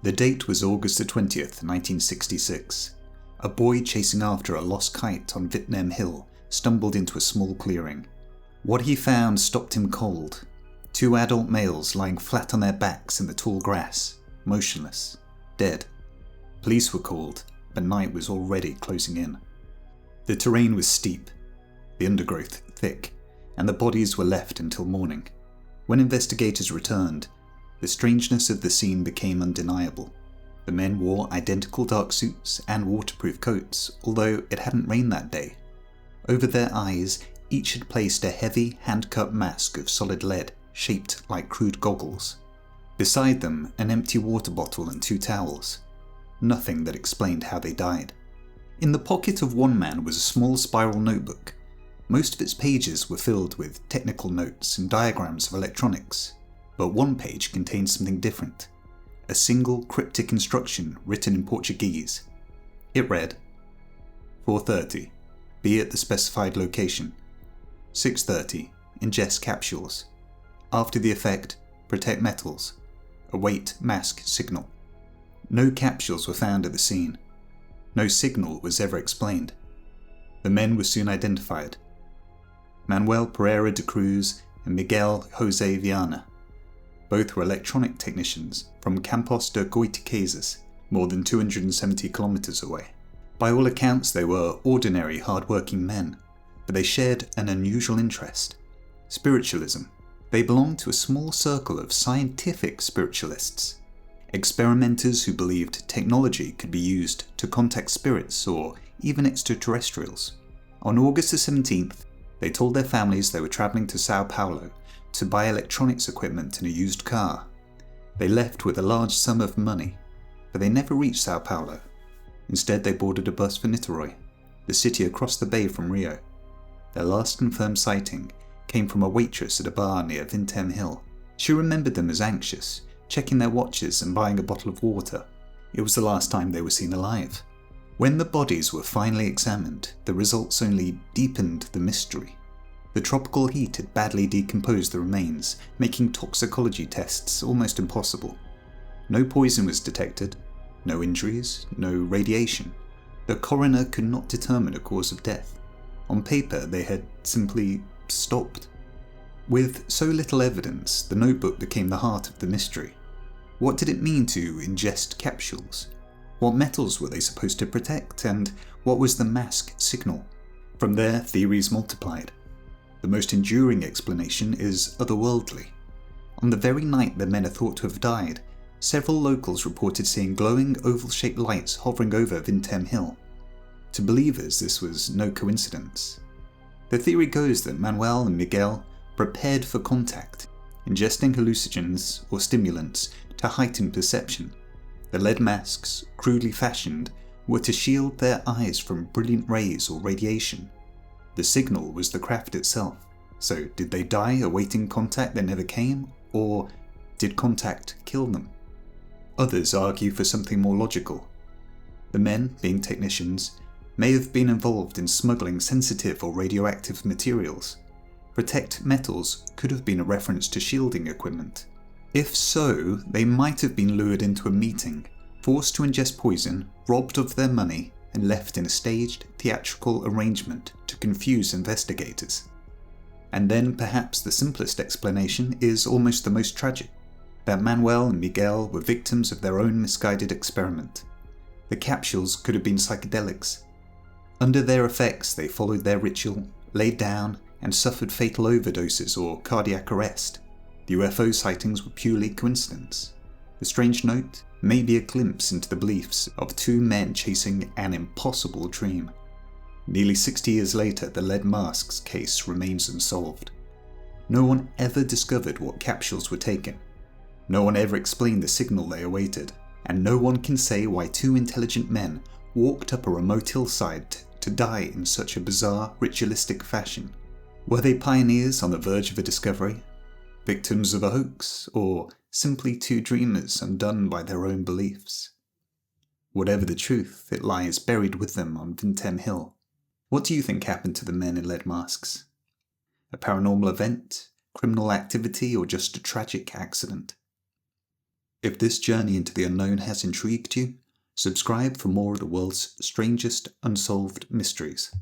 The date was August the 20th, 1966. A boy chasing after a lost kite on Vintém Hill stumbled into a small clearing. What he found stopped him cold. 2 adult males lying flat on their backs in the tall grass, motionless, dead. Police were called, but night was already closing in. The terrain was steep, the undergrowth thick, and the bodies were left until morning. When investigators returned, the strangeness of the scene became undeniable. The men wore identical dark suits and waterproof coats, although it hadn't rained that day. Over their eyes, each had placed a heavy, hand-cut mask of solid lead, shaped like crude goggles. Beside them, an empty water bottle and 2 towels. Nothing that explained how they died. In the pocket of one man was a small spiral notebook. Most of its pages were filled with technical notes and diagrams of electronics, but one page contained something different. A single cryptic instruction written in Portuguese. It read, 4:30, be at the specified location. 6:30, ingest capsules. After the effect, protect metals. Await mask signal. No capsules were found at the scene. No signal was ever explained. The men were soon identified. Manuel Pereira de Cruz and Miguel Jose Viana. Both were electronic technicians from Campos de Goytiquezas, more than 270 kilometers away. By all accounts, they were ordinary, hard-working men, but they shared an unusual interest: spiritualism. They belonged to a small circle of scientific spiritualists, experimenters who believed technology could be used to contact spirits or even extraterrestrials. On August the 17th, they told their families they were traveling to Sao Paulo to buy electronics equipment in a used car. They left with a large sum of money, but they never reached Sao Paulo. Instead, they boarded a bus for Niterói, the city across the bay from Rio. Their last confirmed sighting came from a waitress at a bar near Vintém Hill. She remembered them as anxious, checking their watches and buying a bottle of water. It was the last time they were seen alive. When the bodies were finally examined, the results only deepened the mystery. The tropical heat had badly decomposed the remains, making toxicology tests almost impossible. No poison was detected, no injuries, no radiation. The coroner could not determine a cause of death. On paper, they had simply stopped. With so little evidence, the notebook became the heart of the mystery. What did it mean to ingest capsules? What metals were they supposed to protect, and what was the mask signal? From there, theories multiplied. The most enduring explanation is otherworldly. On the very night the men are thought to have died, several locals reported seeing glowing oval-shaped lights hovering over Vintém Hill. To believers, this was no coincidence. The theory goes that Manuel and Miguel prepared for contact, ingesting hallucinogens or stimulants to heighten perception. The lead masks, crudely fashioned, were to shield their eyes from brilliant rays or radiation. The signal was the craft itself. So did they die awaiting contact that never came, or did contact kill them? Others argue for something more logical. The men, being technicians, may have been involved in smuggling sensitive or radioactive materials. Protect metals could have been a reference to shielding equipment. If so, they might have been lured into a meeting, forced to ingest poison, robbed of their money, and left in a staged, theatrical arrangement to confuse investigators. And then perhaps the simplest explanation is almost the most tragic, that Manuel and Miguel were victims of their own misguided experiment. The capsules could have been psychedelics. Under their effects, they followed their ritual, laid down, and suffered fatal overdoses or cardiac arrest. The UFO sightings were purely coincidence. The strange note may be a glimpse into the beliefs of 2 men chasing an impossible dream. Nearly 60 years later, the lead masks case remains unsolved. No one ever discovered what capsules were taken. No one ever explained the signal they awaited, and no one can say why 2 intelligent men walked up a remote hillside to die in such a bizarre, ritualistic fashion. Were they pioneers on the verge of a discovery? Victims of a hoax, or simply 2 dreamers undone by their own beliefs? Whatever the truth, it lies buried with them on Vintém Hill. What do you think happened to the men in lead masks? A paranormal event, criminal activity, or just a tragic accident? If this journey into the unknown has intrigued you, subscribe for more of the world's strangest unsolved mysteries.